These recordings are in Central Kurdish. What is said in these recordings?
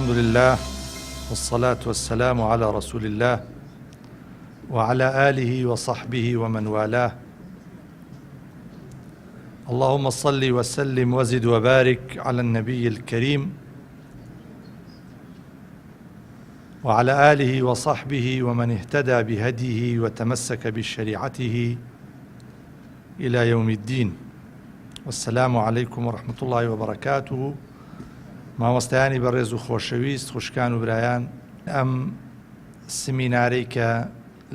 الحمد لله والصلاة والسلام على رسول الله وعلى آله وصحبه ومن والاه. اللهم صل وسلم وزد وبارك على النبي الكريم وعلى آله وصحبه ومن اهتدى بهديه وتمسك بشريعته إلى يوم الدين. والسلام عليكم ورحمة الله وبركاته. مامۆستایانی بەڕێز و خۆشەویست، خوشکان و برایان، ئەم سمینارەی کە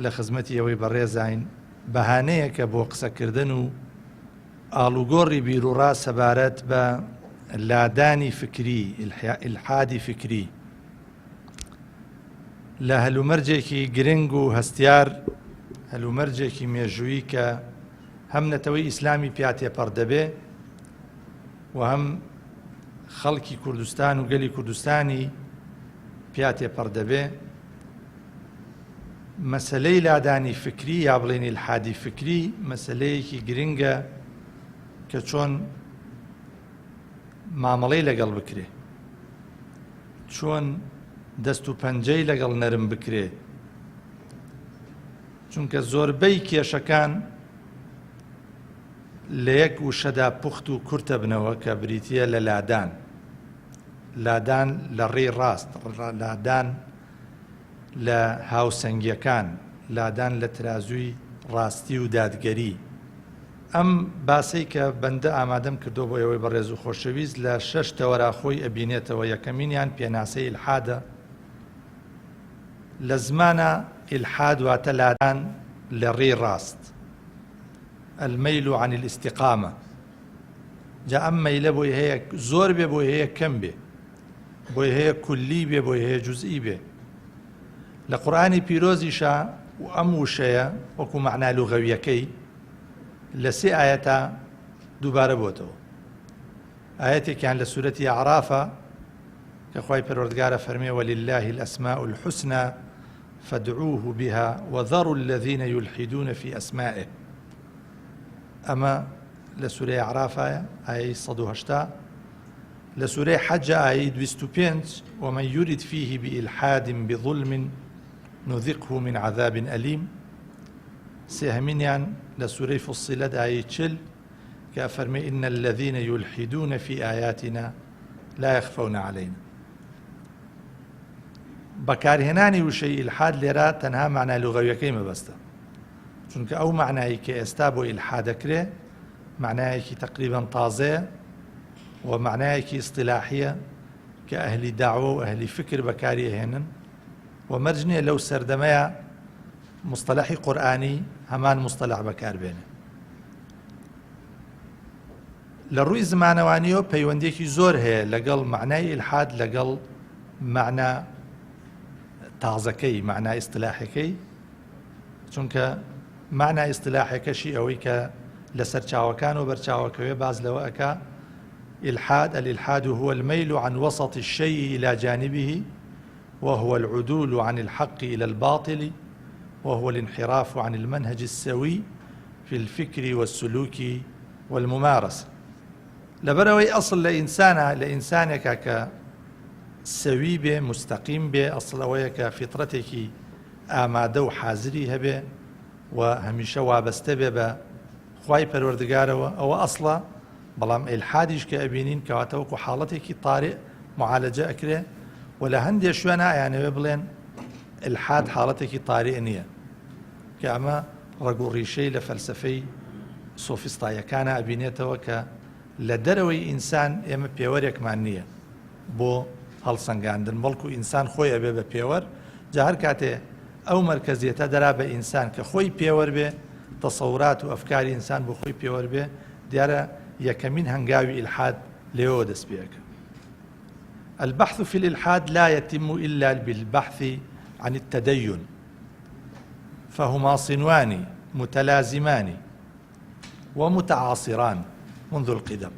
لە خزمەتی ئەوەی بەڕێزین بەهانەیەکە بۆ قسەکردن و ئاڵوگۆڕی بیرروڕا سەبارەت بە لادانی فکری، ئیلحادی فکری لە هەلومەرجێکی گرنگ و هەستیار، هەلومەرجێکی مێژووی کە هەم نەتەوەی ئیسلامی پیا تێپەڕ دەبێ و هەم خەڵکی کوردستان و گەلی کوردستانی پیا تێپەڕ دەبێ. مەسەلەی لادانی فکری یا بڵێن ئیلحادی فکری مەسەلەیەکی گرنگە کە چۆن مامەڵەی لەگەڵ بکرێ، چۆن دەست و پەنجەی لەگەڵ نەرم بکرێ، چونکە زۆربەی کێشەکان لە یەک وشەدا پوخت و کورتە بنەوە کە بریتیە لە لادان، لادان لە ڕێی ڕاست، لادان لە هاوسەنگیەکان، لادان لە ترازووی ڕاستی و دادگەری. ئەم باسەی کە بەندە ئامادەم کردو بۆ ئەوەی بەڕێز و خۆشەویست لە 6 تەوەراخۆی ئەبینێتەوە. یەکەمینیان پێناسەی ئیلحادە. لە زمانە ئیلحاد واتە لادان لە ڕێی ڕاست، الميل عن الاستقامة. جا ئەم مەیلە بۆی هەیە زۆر بێ، بۆی هەیە کەم بێ، بۆی هەیە کولی بێ، بۆی هەیە جوزئی بێ. لە قورئانی پیرۆزیشە و ئەم وشەیە وەکو مەعنا لوغەویەکەی لە 3 ئاەتە دووبارە بۆتەوە. ئاەتێکیان لە سورەتی ئەعرافە کە خوای پەروەردگارە فەرمێ ولله الأسماء الحسنى فادعوه بها وذروا الذين يلحدون في أسمائه. ئەمە لە سورەی ئەعرافە ئایەی 180. لە سورەی حەج ئایەی 25 ومن يرد فيه بإلحاد بظلم نذقه من عذاب أليم. سێهەمینیان لە سورەی فصلت ئایەی 40 کە فەرمێ إن الذين يلحدون في آياتنا لا يخفون علينا. بەکارهێنانی وشەی ئیلحاد لێرە تەنها معنای لوغەویەکەی مەبەستە، چونکە ئەو معنایی کە ئێستا بۆ ئیلحاد دەکرێ معنایەکی تقریباً تازەیە و معنایەکی ئیصطلاحیە کە ئەهلی داعوە و ئەهلی فکر بەکاری ئەهێنن و مەرج نییە لەو سەردەمەیە مصطلحی قورئانی هەمان مصطلح بەکاربێنێ. لە ڕووی زمانەوانیەوە پەیوەندێکی زۆر هەیە لەگەڵ معنای ئیلحاد لەگەڵ معنە تازەکەی، معنای ئیصطلاحەکەی، چونکە معنای ئیصطلاحەکەشی ئەوەی کە لەسەر چاوەکان و بەرچاوەکەوێ باز لەوە ئەکا. الإلحاد هو الميل عن وسط الشيء إلى جانبه، وهو العدول عن الحق إلى الباطل، وهو الانحراف عن المنهج السوي في الفكر والسلوك والممارسة. لبروي أصل لإنسانك كسوي به مستقيم به، أصل ويك فطرتك ئامادە و حازری هەبێ و هەمیشە وابەستە بێ بە خوای پەروەردگارەوە. ئەوە ئەسڵە. بەڵام ئیلحادیش کە ئەبینین کەواتە وەکو حاڵەتێکی طارئ معالەجە ئەکرێ و لە هەندێک شوێنە ئەیانەوێ بڵێن ئیلحاد حاڵەتێکی طارئ نییە، کە ئەمە ڕەگ و ڕیشەی لە فەلسەفەی سۆفیستایەکانە ئەبینێتەوە کە لە دەرەوەی ئینسان ئێمە پێوەرێکمان نییە بۆ هەڵسەنگاندن، بەڵکو ئینسان خۆی ئەبێ بە پێوەەر. جا هەر کاتێ ئەو مەرکەزیەتە دەرا بە ئینسان کە خۆی پێوەەر بێ، تەسەورات و ئەفکاری ئینسان بۆ خۆی پێوەەر بێ، دیارە یەکەمین هەنگاوی ئیلحاد لێەوە دەست پێەکە. البحث في الإلحاد لا يتم إلا بالبحث عن التدين، فهما صنوان متلازمان ومتعاصران منذ القدم.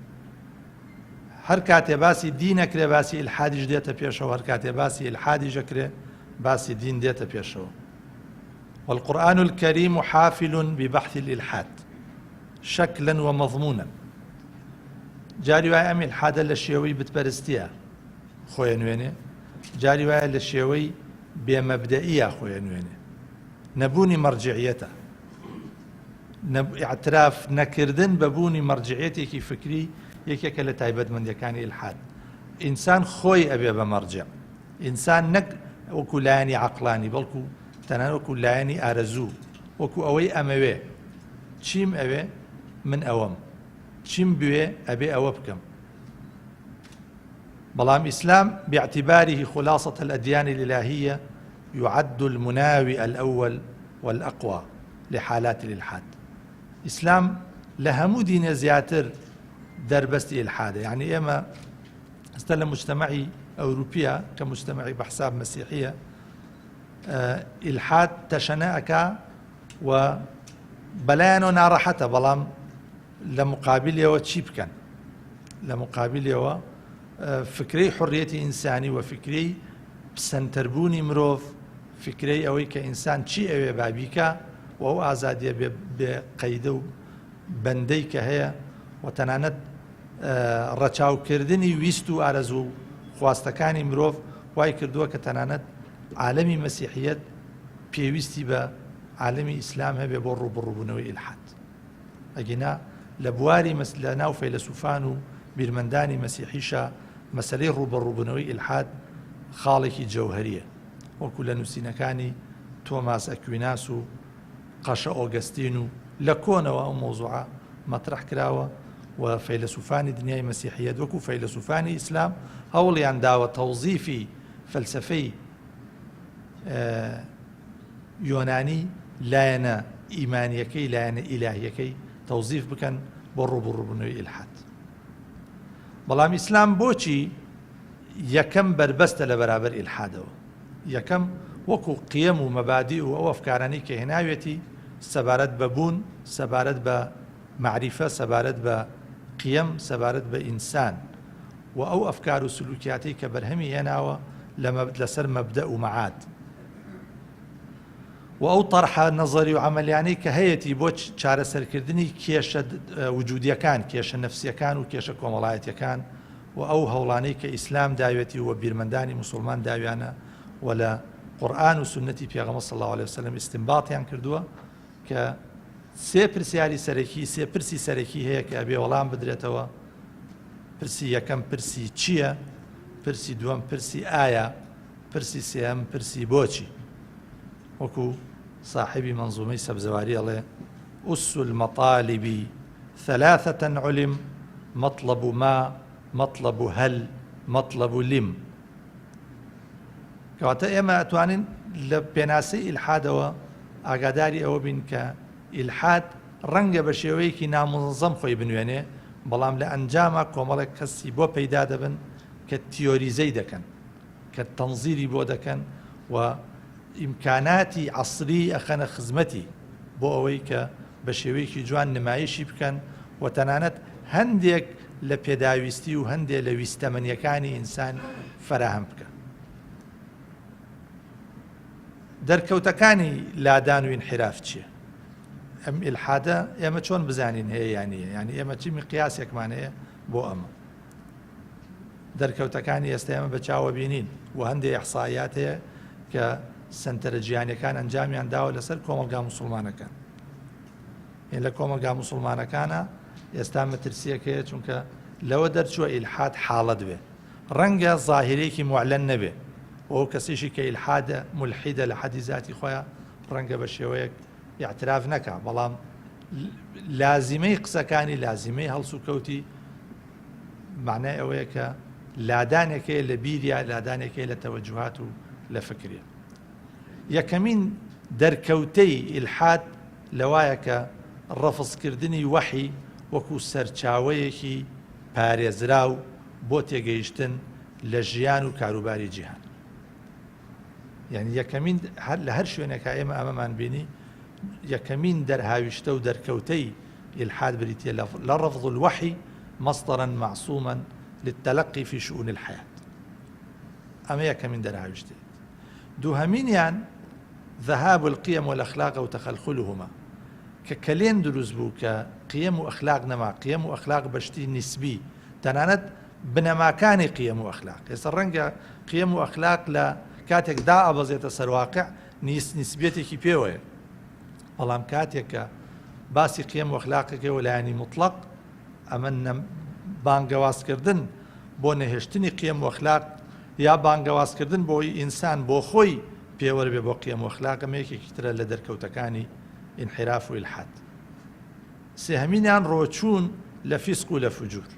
هەر کاتێ باسی دینەکرێ باسی ئیلحادیش دێتە پێشەوە، هەر کاتێ باسی ئیلحادیش ئەکرێ باسی دین دێتە پێشەوە. والقرآن الكريم حافل ببحث الإلحاد شكلا ومضمونا. جاری وای ئەم ئیلحادە لە شێوەی بتپەرستیە خۆی نوێنێ، جاری وایە لە شێوەی بێمەبدەئیە خۆی نوێنێ نەبوونی مەرجعیەتە ئاعتراف نەکردن بە بوونی مەرجعیەتێکی فکری یەکێکە لە تایبەتمەندیەکانی ئیلحاد ئینسان خۆی ئەبێ بە مەرجع ئینسان نەک وەکو لایەنی عەقڵانی بەڵکو تەنانەت وەکو لایەنی ئارەزوو وەکو ئەوەی ئەمەوێ چیم ئەوێ من ئەوەم چیم بوێ ئەبێ ئەوە بکەم بەڵام ئیسلام باعتباره خلاصة الأديان الإلهية يعد المناوئ الأول والأقوى لحالات الإلحاد ئیسلام لە هەموو دینە زیاتر دەربەستی ئیلحادە یعنی ئێمە ئێستا لە مجتەمەعی ئەوروپیە کە مجتەمەعی بەحساب مەسیحیە ئیلحاد تەشەنە ئەکا و بەلایەنەوە ناڕەحەتە بەڵام لە مقابلەوە چی بکەن لە مقابلەوە فکرەی حڕیەتی ئینسانی و فکرەی پسەندتربوونی مرۆڤ فکرەی ئەوەی کە ئینسان چی ئەوێ بابیکە و ئەو ئازادیە بێ قەیدە و بەندەی کە هەیە و تەنانەت ڕەچاوکردنی ویست و ئارەزوو و خواستەکانی مرۆڤ وای کردووە کە تەنانەت عالەمی مەسیحیەت پێویستی بە عالەمی ئیسلام هەبێ بۆ ڕووبڕووبوونەوەی ئیلحاد ئەگینا لە بواری لە ناو فەیلسوفان و بیرمەندانی مەسیحیشە مەسەلەی ڕووبەڕووبوونەوەی ئیلحاد خاڵێکی جەوهەریە وەکو لە نووسینەکانی تۆماس ئەکویناس و قەشە ئۆگەستین و لە کۆنەوە ئەو مۆزوعە مەطرح کراوە و فەیلسوفانی دنیای مەسیحیەت وەکو فەیلسوفانی ئیسلام هەوڵیان داوە تەوزیفی فەلسەفەی یۆنانی لایەنە ئیمانیەکەی لایەنە ئیلاهیەکەی تەوزیف بکەن بۆ ڕووبڕووبوونەوەی ئیلحاد بەڵام ئیسلام بۆچی یەکەم بربەستە لە بەرابەر ئیلحادەوە یەکەم وەکو قیەم و مەبادی و ئەو ئەفکارانەی کە هێناوێتی سەبارەت بە بوون سەبارەت بە معریفە سەبارەت بە قیەم سەبارەت بە ئینسان و ئەو ئەفکار و سلوکیاتی کە بەرهەمی هێناوە لەسەر مەبدە و مەعاد و ئەو تەرحە نەزەری و عەمەلیانەی کە هەیەی بۆ چارەسەرکردنی کێشە وجودیەکان کێشە نەفسیەکان و کێشە کۆمەڵایەتیەکان و ئەو هەوڵانەی کە ئیسلام داوێتی و بیرمەندانی موسڵمان داویانە و لە قورئان و سنەتی پێغەمبەر صلی الله عليه وسلم ئیستنباطیان کردووە کە سێ پرسیاری سەرەکی سێ پرسی سەرەکی هەیە کە ئەبێ وەڵام بدرێتەوە پرسی یەکەم پرسی چییە پرسی دووەم پرسی ئایا پرسی سێەم پرسی بۆچی وەکو صاحبی منظومەی سەبزەواری ئەڵێ ئوس المەطالب ثلاثة علم مطلب ما مطلب هل مطلب لم کەواتە ئێمە ئەتوانین لە پێناسەی ئیلحادەوە ئاگاداری ئەوە بین کە ئیلحاد ڕەنگە بە شێوەیەکی نامنظەم خۆی بنوێنێ بەڵام لە ئەنجامە کۆمەڵێک کەسی بۆ پەیدا دەبن کە تیۆریزەی دەکەن کە تەنزیری بۆ دەکەن و ئیمکاناتی عەسری ئەخەنە خزمەتی بۆ ئەوەی کە بە شێوەیەکی جوان نمایشی بکەن و تەنانەت هەندێک لە پێداویستی و هەندێک لە ویستەمەنیەکانی ئینسان فەراهم بکە دەرکەوتەکانی لادان و ئینحراف چییە ئەم ئیلحادە ئێمە چۆن بزانین هەیە یانیە ینی ئێمە چی مقیاسێکمان هەیە بۆ ئەمە دەرکەوتەکانی ئێستا ئێمە بە چاوە بینین و هەندێک ئیحسایات هەیە کە سنتەرە جیهانیەکان ئەنجامیان داوە لەسەر کۆمەلگا موسڵمانەکان لە کۆمەلگا موسڵمانەکانە ئێستا مەترسیەک هەیە چونکە لەوە دەرچووە ئیلحاد حاڵەت بێ ڕەنگە ظاهرێکی معلەن نەبێ ئەو کەسیشی کە ئیلحادە مولحیدە لە حەدی ذاتی خۆیان ڕەنگە بە شێوەیەک اعتراف نەکا بەڵام لازمەی قسەکانی لازمەی هەڵس و کەوتی معنای ئەوەیە کە لادانێکەیە لە بیریا لادانێکەیە لە تەوەجوهات و لە فکرێ یەکەمین دەرکەوتەی ئیلحاد لەوایە کە ڕەفزکردنی وەحی وەکو سەرچاوەیەکی پارێزراو بۆ تێگەیشتن لە ژیان و کاروباری جیهان یعنی یەکەمین لە هەر شوێنێکە ئێمە ئەمەمان بینی یەکەمین دەرهاویشتە و دەرکەوتەی ئیلحاد بریتە لە ڕەفض الوحی مصدرا معصوما للتلقي في شؤون الحياة ئەمە یەکەمین دەرهاویشتێ دووهەمینیان ذهاب القيم والأخلاق وتخلخلهما کە کەلێن دروست بوو کە قیەم و ئەخلاق نەما قیەم و ئەخلاق بەشتی نیسبی تەنانەت بنەماکانی قیەم و ئەخلاق. ئێستا ڕەنگە قیەم و ئەخلاق لە کاتێکدا ئەبەزێتە سەرواقع نیسبێتێکی پێوەیە، بەڵام کاتێک کە باسی قیەم و ئەخلاقەکەی وەلایانی مطلق، ئەمە بانگەوازکردن بۆ نەهێشتنی قیەم و ئەخلاق یا بانگەوازکردن بۆی ئینسان بۆ خۆی پێوەربێ بۆ قیەم و ئەخلاق، ئەمە یەکێکی ترە لە دەرکەوتەکانی ئینحراف و ئیلحاد. سێهەمینیان ڕۆچوون لە فیسق و لە فوجور.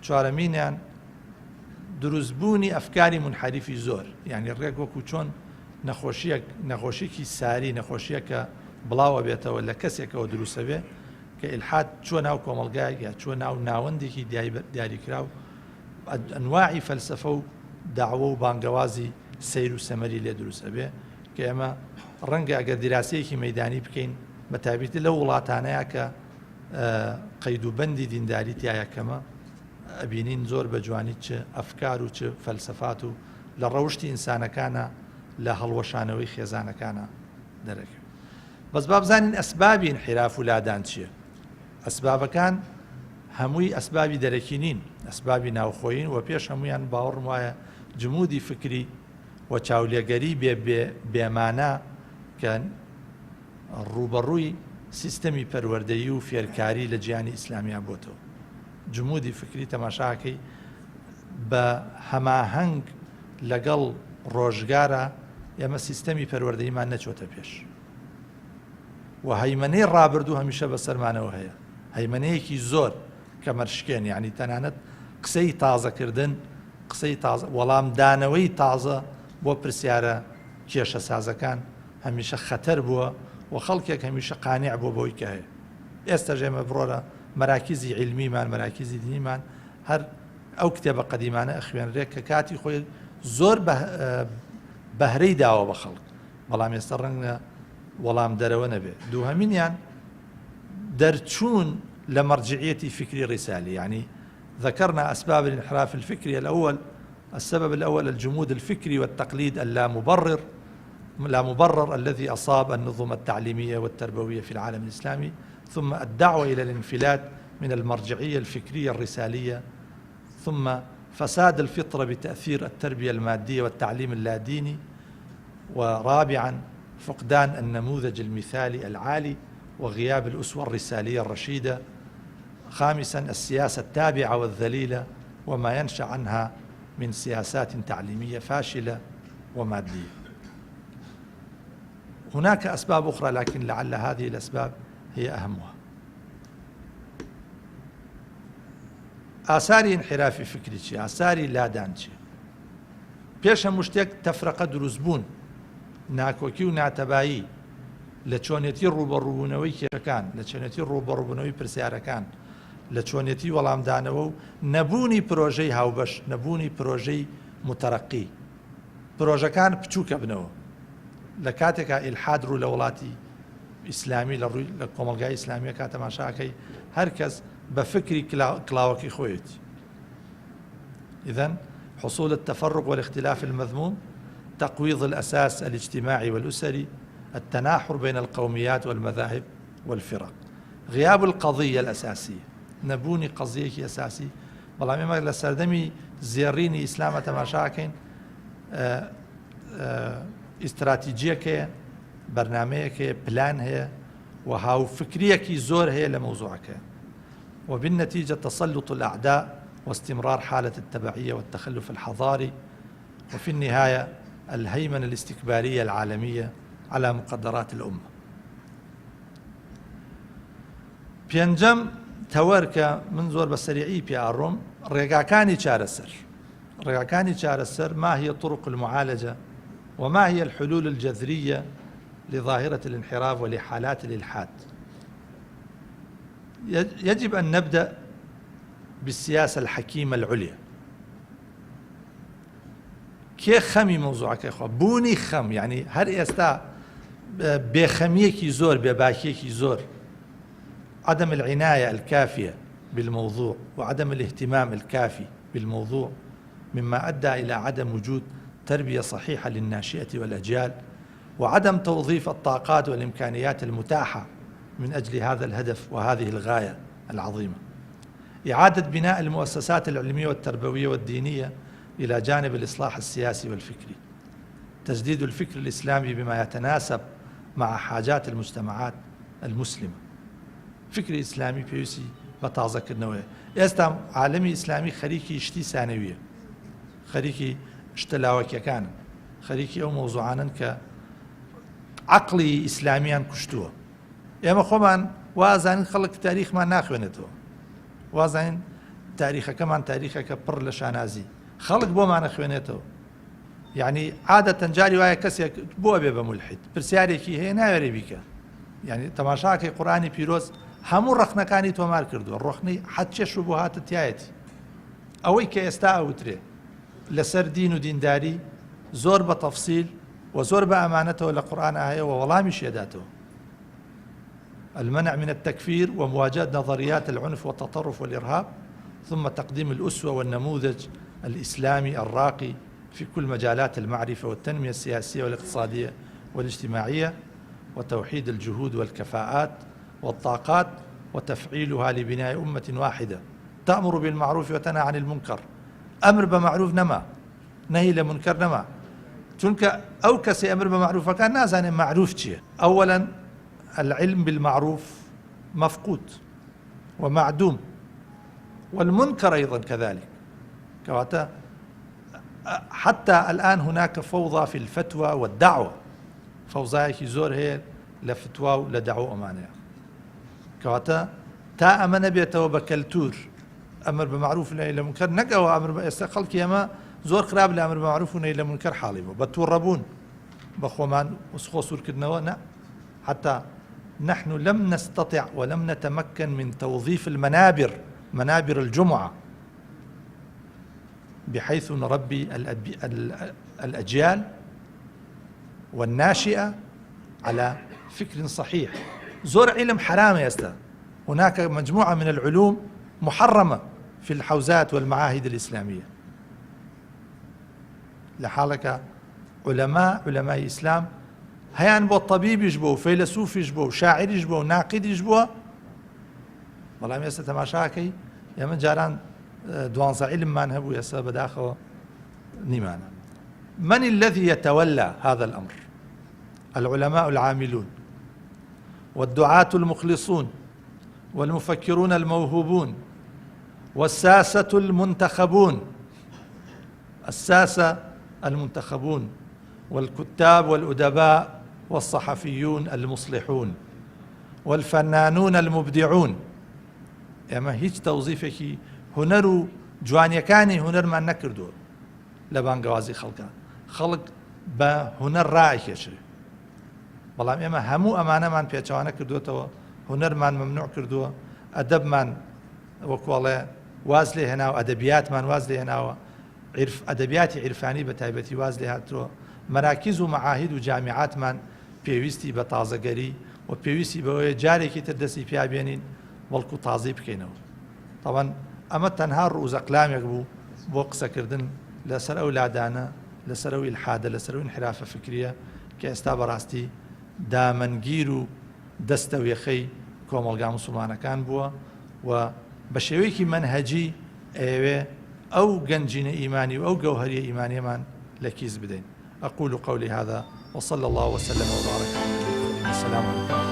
چوارەمینیان دروستبوونی ئەفکاری منحریفی زۆر، یعنی ڕێک وەکو چۆن نەخۆشیەکی ساری، نەخۆشیەکە بڵاوە بێتەوە لە کەسێکەوە دروستە بێ کە ئیلحاد چۆن ناو کۆمەلگای یا چۆن ناو ناوەندێکی دیاریکرا و ئەنواعی فەلسەفە و داوە و بانگەوازی سیر و سەمەری لێ دروستە بێ کە ئێمە ڕەنگە ئەگەر دیراسەیەکی مەیدانی بکەین بە تایبەتی لەو وڵاتانەیە کە قەید و بەندی دینداری تایە کەمە، ئەبینین زۆر بە جوانی چ ئەفکار و چ فەلسەفات و لە ڕەوشتی ئینسانەکانە لە هەڵوەشانەوەی خێزانەکانە دەرەکەوێت. بەس با بزانین ئەسبابی انحراف و لادان چییە. ئەسبابەکان هەمووی ئەسبابی دەرەکی نین، ئەسبابی ناوخۆین و پێش هەمویان باوەڕم وایە جمودی فکری و چاولێگەری بێمانە کە ڕوبەڕووی سیستەمی پەروەردەیی و فێرکاری لە جیهانی ئیسلامیان بۆتەوە. جمودی فکری تەماشاکەی بە هەماهەنگ لەگەڵ ڕۆژگارە ئێمە سیستەمی پەروەردەییمان نەچۆتە پێش و هەیمەنەی ڕابردوو هەمیشە بەسەرمانەوە هەیە، هەیمەنەیەکی زۆر کە مەرشکێن، یعنی تەنانەت قسەی تازەکردن، قسەی تازە، وەڵامدانەوەی تازە بۆ پرسیارە کێشە سازەکان هەمیشە خەتەر بووە و خەڵکێک هەمیشە قانیع بۆ بۆی کە هەیە. ئێستا ژێمە بڕۆرە مەراکیزی عیلمیمان، مەراکیزی دینیمان هەر ئەو کتێبە قەدیمانە ئەخوێنرێت کە کاتی خۆی زۆر بەهرەی داوە بە خەڵک، بەڵام ئێستا ڕەنگە وەڵام دەرەوە نەبێ. دووهەمینیان دەرچوون لە مەرجعیەتی فکری ڕیسالی، يعني ذكرنا أسباب الانحراف الفكري. السبب الأول الجمود الفكري والتقليد لا مبرر الذي أصاب النظم التعليمية والتربوية في العالم الإسلامي، ثم الدعوة إلى الانفلات من المرجعية الفكرية الرسالية، ثم فساد الفطرة بتأثير التربية المادية والتعليم اللاديني، ورابعا فقدان النموذج المثالي العالي وغياب الأسوة الرسالية الرشيدة، خامسا السياسة التابعة والذليلة وما ينشأ عنها من سياسات تعليمية فاشلة ومادية. هناك أسباب أخرى لكن لعل هذه الأسباب هي أهمها. آثار انحراف فكري، آثار لادان پێش هەموو شتێک تەفرەقە دروستبوون، ناکۆکی و ناتەبایی لە چۆنێتی ڕوبەڕووبوونەوەی کێشەکان، لە چۆنێتی ڕوبەڕووبوونەوەی پرسیارەکان، لە چۆنێتی وەڵامدانەوە و نەبوونی پرۆژەی هاوبەش، نەبوونی پرۆژەی متەرەقی. پرۆژەکان بچووکە بنەوە لە کاتێکا ئیلحاد ڕوو لە وڵاتی ئیسلامی لە کۆمەلگای ئیسلامیە کاتەماشاکەی هەر کەس بە فکری کلااوەکی خۆیەتی. إذن حصول التفرق والاختلاف المذموم، تقويض الأساس الاجتماعي والأسري، التناحر بين القوميات والمذاهب والفرق، غياب القضية الأساسية، نبوني قضية أساسية. بەڵام ئێمە لە سەردەمی زێڕینی ئیسلامە تەماشاکەین ئیستراتیجیەک هەیە، بەرنامەیەک هەیە، پلان هەیە و هاوفکریەکی زۆر هەیە لە مەوزوعەکە، وبالنتيجة تسلط الأعداء واستمرار حالة التبعية والتخلف الحضاري، وفي النهاية الهيمنة الاستكبارية العالمية على مقدرات الأمة. پێنجەم تەوەرکە من زۆر بە سەریعی پێئەڕۆم ڕێگاکانی چارەسەر، ما هي طرق المعالجة وما هي الحلول الجذرية لظاهرة الانحراف ولحالات الإلحاد. يجب أن نبدأ بالسياسة الحكيمة العليا. كي خمي موضوعك يا أخوة، بوني خم، يعني هر ئێستا بێخەمیەکی زۆر، بێباکیەکی زۆر، عدم العناية الكافية بالموضوع وعدم الاهتمام الكافي بالموضوع مما أدى إلى عدم وجود تربية صحيحة للناشئة والأجيال، وعدم توظيف الطاقات والإمكانيات المتاحة من أجل هذا الهدف وهذه الغاية العظيمة. إعادة بناء المؤسسات العلمية والتربوية والدينية إلى جانب الإصلاح السياسي والفكري، تجديد الفكر الإسلامي بما يتناسب مع حاجات المجتمعات المسلمة. فكر إسلامي پێویستی بە تازەکردنەوەیە. ئێستا عالمی ئیسلامی خەریکی شتی سانەویە، خەریکی شتە لاوەکیەکانن، خەریکی ئەو مۆزوعانن کە عەقڵی ئیسلامیان کوشتووە. ئێمە خۆمان وازانین خەڵک تاریخمان ناخوێنێتەوە، وازانین تاریخەکەمان تاریخەکە پڕ لە شانازی، خەڵک بۆمانە خوێنێتەوە. یعنی عادەتەن جاری وایە کەسێک بۆ بێ بە مولحید پرسیارێکی هەیە ناوێرێ بیکە. یعنی تەماشاکەی قورئانی پیرۆز هەموو ڕەخنەکانی تۆمار کردووە، ڕۆخنەی حەد چێش و بۆ هاتە تایەتی. ئەوەی کە ئێستا ئەوترێ لەسەر دین و دینداری زۆر بە تەفسیل و زۆر بە ئەمانەتەوە لە قورئان ئاهەیە و وەڵامیش ێداتەوە. المنع من التكفير ومواجهة نظريات العنف والتطرف والإرهاب، ثم تقديم الأسوة والنموذج الإسلامي الراقي في كل مجالات المعرفة والتنمية السياسية والاقتصادية والاجتماعية، وتوحيد الجهود والكفاءات والطاقات وتفعيلها لبناء أمة واحدة تأمر بالمعروف وتنهى عن المنكر. أمر بمعروف نما، نهي لمنكر نما. چونکە ئەو کەسێ ئەمر بە معروفەکان نازانێت معروف چییە. أولا العلم بالمعروف مفقود ومعدوم، والمنكر أيضا كذلك. كواتا حتى الآن هناك فوضى في الفتوى والدعوة، فوضايكي زور هي لفتوى ولدعوة أمانية. كواتا تا أمن بيتو بكالتور أمر بمعروف ونهي عن المنكر نقوا أمر يستقل كيما زور خراب لأمر بمعروف ونهي عن المنكر حالبه بتوربون بخومان وسخو سور كدنوا. حتى نحن لم نستطع ولم نتمكن من توظيف المنابر، منابر الجمعة، بحيث نربي الأجيال والناشئة على فكر صحيح. زور علم حرام يا أستاذ، هناك مجموعة من العلوم محرمة في الحوزات والمعاهد الإسلامية. لحالك علماء إسلام هيان بو طبيب يجبو، فيلسوف يجبو، شاعر يجبو، ناقد يجبو. والله يسا تماشاكي يا من جاران دوانزا علم ما نهبو يسا بداخل نيمانا. من الذي يتولى هذا الأمر؟ العلماء العاملون والدعاة المخلصون والمفكرون الموهوبون والساسة المنتخبون، الساسة المنتخبون والكتاب والأدباء والصحفيون المصلحون والفنانون المبدعون. اما هیچ توظیفێکی هنەر و جوانیەکانی هونەرمان نەکردووە لە بانگەوازی خەڵکان. خەڵک بە هونەر ڕائکێشرێ، بەڵام ئێمە هەموو ئەمانەمان پێچەوانە کردوێتەوە، هونەرمان ممنوع کردووە، ئەدەبمان وەکوڵێ واز لێ هێناوە، ئەدەبیاتمان واز لێ هێناوە، ئەدەبیاتی عیرفانی بە تایبەتی واز لێ هاتووە. مراکز و معاهد و جامعاتمان پێویستی بە تازەگەری و پێویستی بەوەیە جارێکی تر دەستی پیا بێنین بەڵکو تازی بکەینەوە. طبعا ئەمە تەنها ڕووزەقلامێک بوو بۆ قسەکردن لەسەر ئەو لادانە، لەسەر ئەو ئیلحادە، لەسەر ئەو انحرافە فکریە کە ئێستا بەڕاستی دامەنگیر و دەستە وێخەی کۆمەڵگا موسڵمانەکان بووە و بە شێوەیەکی مەنهەجی ئەوێ ئەو گەنجینە ئیمانی و ئەو گەوهەریە ئیمانیەمان لە کیس بدەین. أقول قولي هذا وصلى الله وسلم وبارك على نبينا محمد. السلام عليكم.